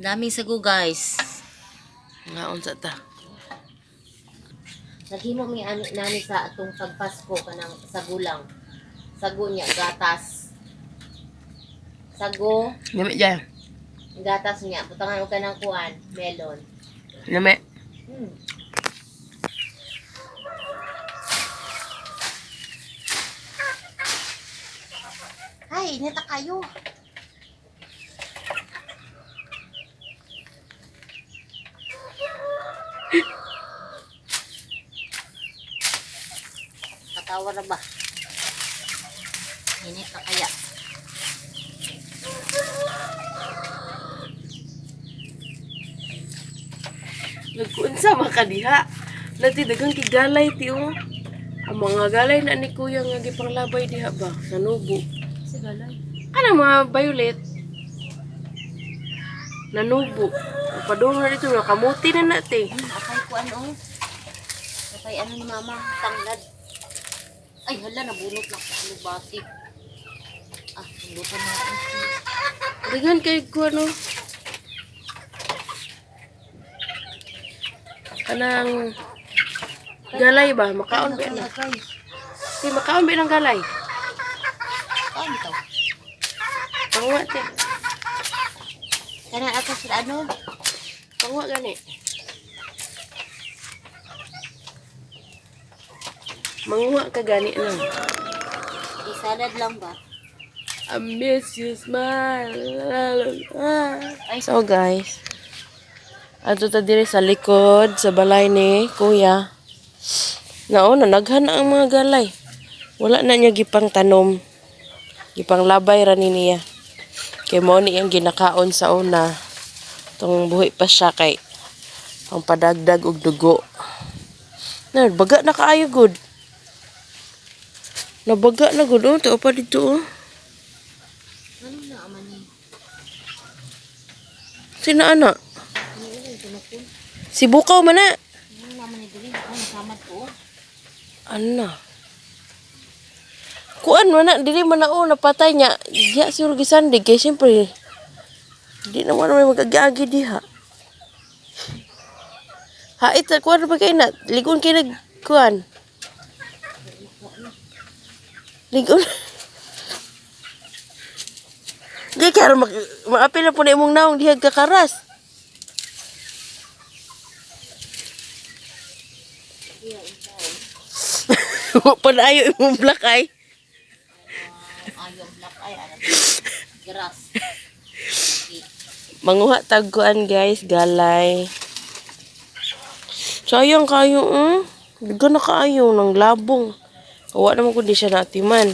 Daming sago guys. Ngaon sa ta. Naghimo mi ani nani sa atong pagpasko kanang sago lang. Sago niya gatas. Sago, Nami dyan. gatas niya. Butangan og kanang kuan, melon. Nami. Hmm. Ay, inita kayo. Katawa na ba? Inita kaya. Nagkuunsa makadiha. Lati dagang kigalay ti oh. Ang mga galay na ni kuya nga gipanglabay diha ba? Nanubo. Si galay. Ano mga violet? Nanubo. Padung na dito nakamuti na nate. Akay ko ano? Akay ano ni mama? Tanglad. Ay, hala, nabunot na ko. Ano bati? Ah, bunutan na ako. Dagan kay ko ano. Kanang galay ba? Makaon ba na? Si makaon ba ng galay? Ano to? Pangwa te. Kana ako sa ano? Pangwa gani. Mangwa ka gani lang. Isalad lang ba? I miss you, smile. So guys, ato ta diri sa likod sa balay ni kuya. Nauna naghan ang mga galay. Wala na niya gipang tanom. Gipang labay ra ni niya. Kay mo ni ang ginakaon sa una. Tong buhi pa siya kay ang padagdag og dugo. Na baga na kaayo good. Nabaga na good oh, tuo pa dito oh. Ano na aman ni? Sina ana? Ano yun? Tunokon? Si Bukaw man na. Ano naman ni dili? Ano samad ko? Ano? Kuan man na, dili man na oh, napatay niya. Diya siguro gisandig kay siyempre. Di naman may magagi diha. Hait kuan ba kay na? Ligon kay nag kuan. Ligon. Di kaya maapil na po na imong naong dihag kakaras. Panayo imong black ay. Ayaw black ay ano? Grass. Manguha tagkuan guys, galay. Sayang kayo Diga na kaayo ng labong. Awa naman kundi siya natiman.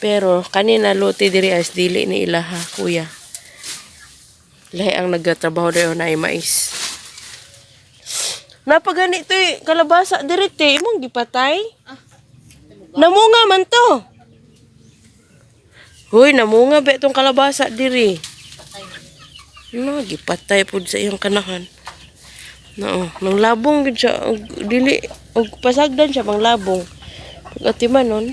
Pero kanina lote diri as dili ni ilaha kuya. Lahi ang nagtatrabaho dayon na ay mais. Napagani to kalabasa diri te imong gipatay. Namunga man to. Hoy, namunga ba itong kalabasa diri? No, gipatay pud sa iyang kanahan. No, nang labong gid siya dili og pasagdan siya pang labong. Pagatiman nun.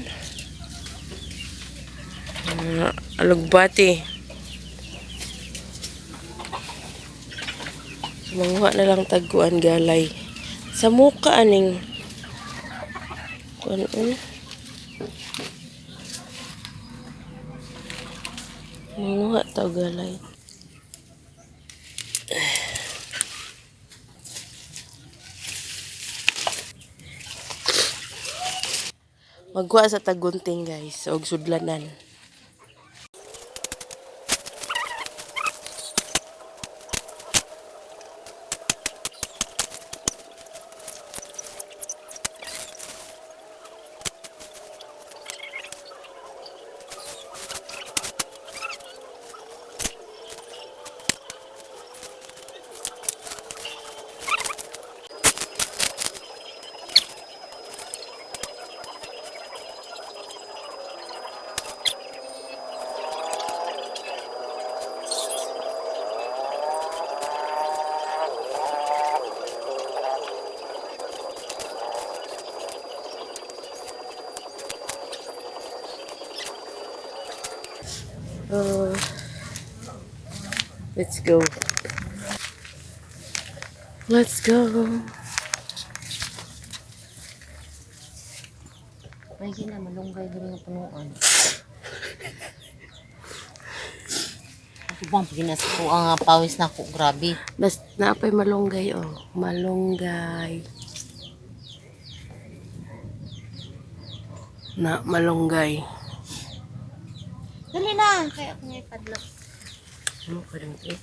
Alugbati. Manguha na lang tagkuan galay. Sa muka aning kuan manguha tag galay. Magkuha sa tagunting guys, og sudlanan. Let's go. Let's go. May gina, malunggay din yung punuan. Ako bang pinas ko ang pawis na ako. Grabe. Bas, naapay malunggay, oh. Malunggay. Na, malunggay. Dali na. Kaya ako may padlock. Ano ka rin, eh?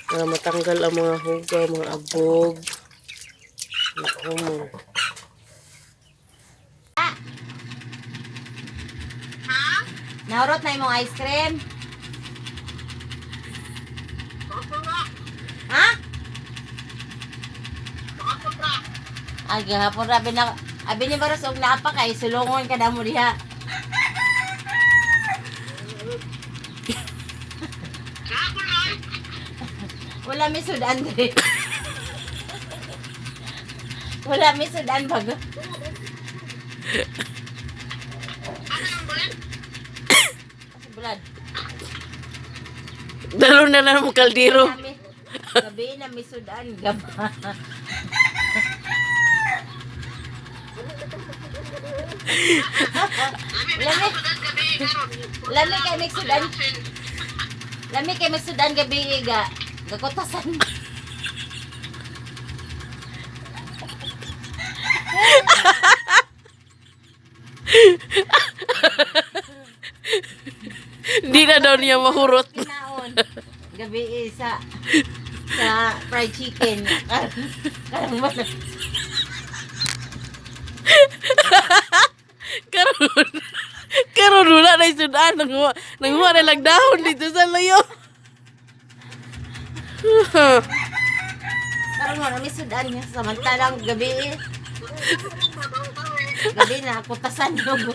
Para matanggal ang mga huga, mga abog. Ano? Naurot na imong ice cream? Ha? Ay, gahapon rabi na. Abi ni Baros og naapa kay sulungon ka na mo diha. Wala mi sudan diri. Wala mi sudan bago. Bulad. Dalo na lang mo kaldero. Gabi na mi sudan gaba. Lami kay mi sudan. Lami kay mi sudan gabi ga. Gakotasan. Di na daw niya mahurot. Kinaon. Gabi sa fried chicken. Karon. Karon wala na sudan. Nanguha na lang dahon dito sa layo. Karon mo na mi sudan nga samantalang gabi. Gabi na kutasan yung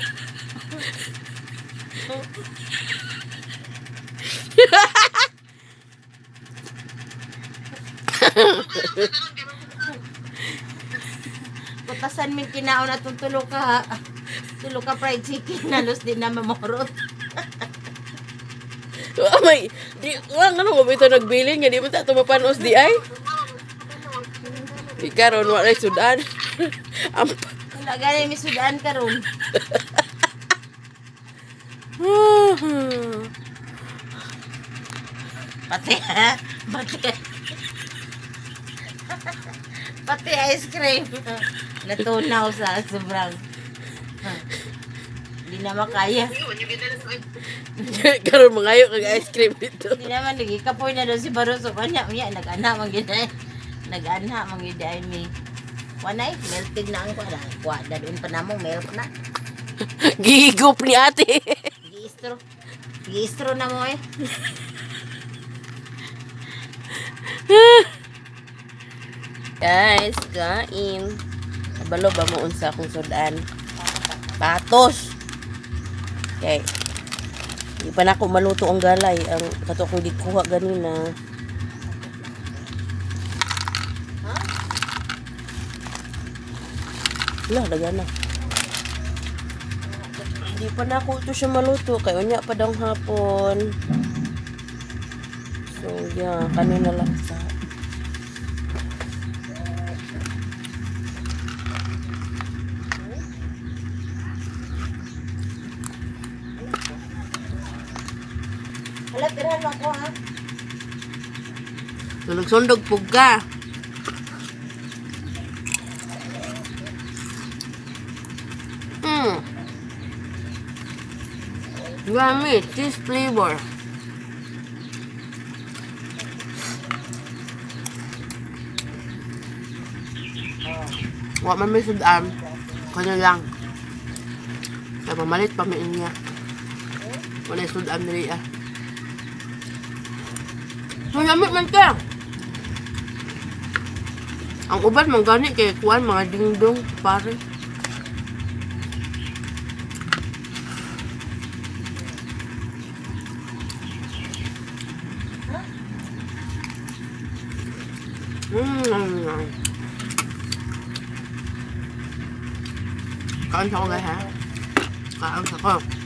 kutasan min kinaon atong tulo ka fried chicken halos di na mamorot. May, di, ano mo ito nagbilin nga, di mo tato mapanos di ay? Di karon wala na sudan. Wala gani mi sudan karon. Pati pati ice cream natunaw sa sobrang hindi na makaya. Karon mangayo kag ice cream dito. Hindi naman lagi kapoy na daw si Baroso kanya unya nag-ana man gid ay nag-ana man gid ay mi wanay melted na ang kuha da doon pa namong milk na Gigop ni ate. Giistro na mo eh. Guys, kain. Abalo ba mo unsa akong sudan? Patos. Okay. Di pa na ako maluto ang galay. Ang kato kong gikuha ganina. Wala, dagan na. Di pa na ako ito siya maluto. Kaya unya pa daw hapon. So, yeah. Kanina lang sa... Hala tirahan mo ako ha. Sundog pug ka. Yummy, cheese flavor. Wa man may sudan. Kanya lang. Kaya pamalit pamiin niya. Wala sudan nili ah. Mayamit man ka. Ang uban mong gani kay kuan mga dingdong pare. Kain sa ko guys ha. Kain sa ko.